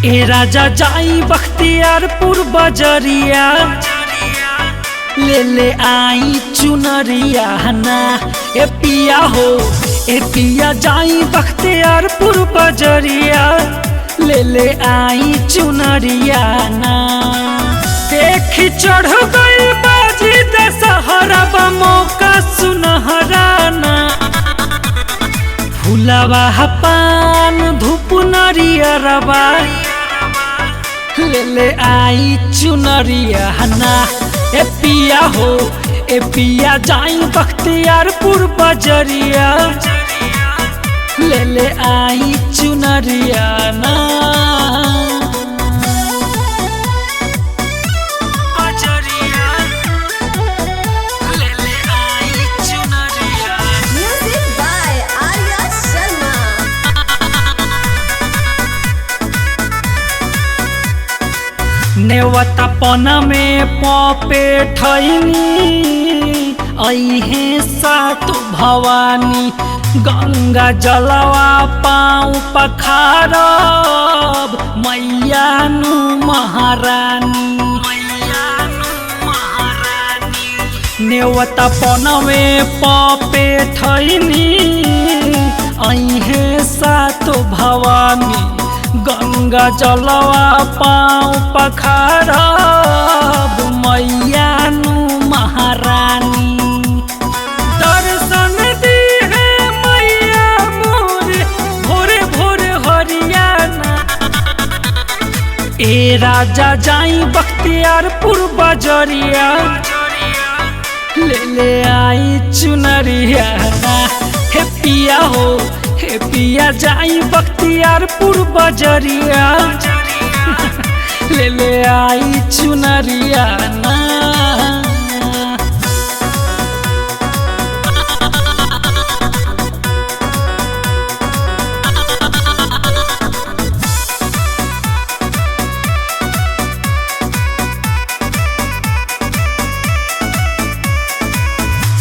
ए राजा जाई बख्तियारपुर बजरिया, ले ले आई चुनरिया ना। ए पिया हो ए पिया जाई बख्तियारपुर बजरिया, ले ले आई चुनरिया ना। देखी चढ़ गई बाजी दशहरा बा मौका सुनहरा ना। फुलवा पान धूप नरियरबा, ले ले आई चुनरिया ना। ए पिया हो ए पिया जाई बख्तियारपुर बजरिया, ले ले आई चुनरिया ना। नेवता पना में पपे ठैनी, अहे सात भवानी। गंगा जलवा पाँव पखारब, मैया नु महारानी। नेवता पना में पपे ठैनी, अहे सात भवानी। गंगा जलवा पाँव पखारब, मैया नु महारानी। दर्शन दी है मैया मोरे भोरे भोरे हरियाणा। ए राजा जाई बख्तियारपुर बजरिया, ले ले आई चुनरिया ना। हे पिया हो हे पिया जाई बख्तियारपुर बजरिया, ले ले आई चुनरिया ना।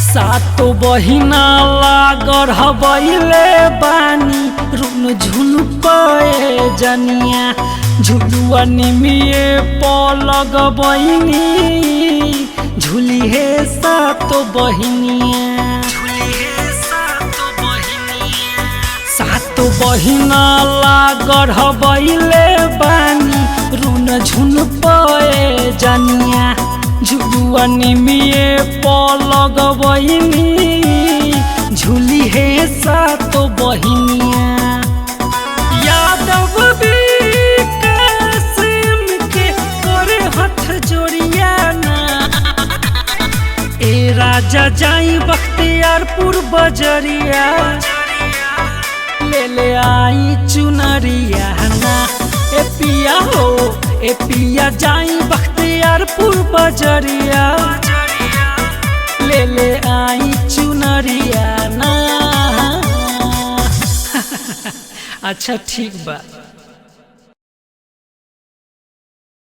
सातो बहिना लागर हबैले बानी, रुन झुन पे जनिया। झुलुआ निमिए पलग बहिनी, झुली हे सातो बहिनिया। सातो बहिना लागर हबैले बानी, रुन झुन पे जनिया। झुलुआ निमिए पलग बहिनी, झुली हे सातो बहिनिया। यादव कासिम के करे हथ जोड़िया ना। ए राजा जाई बख्तियारपुर बजरिया, ले ले आई चुनरिया ना। ए पिया हो ए पिया जाई बख्तियारपुर बजरिया, ले ले आई चुनरिया ना। अच्छा ठीक बा।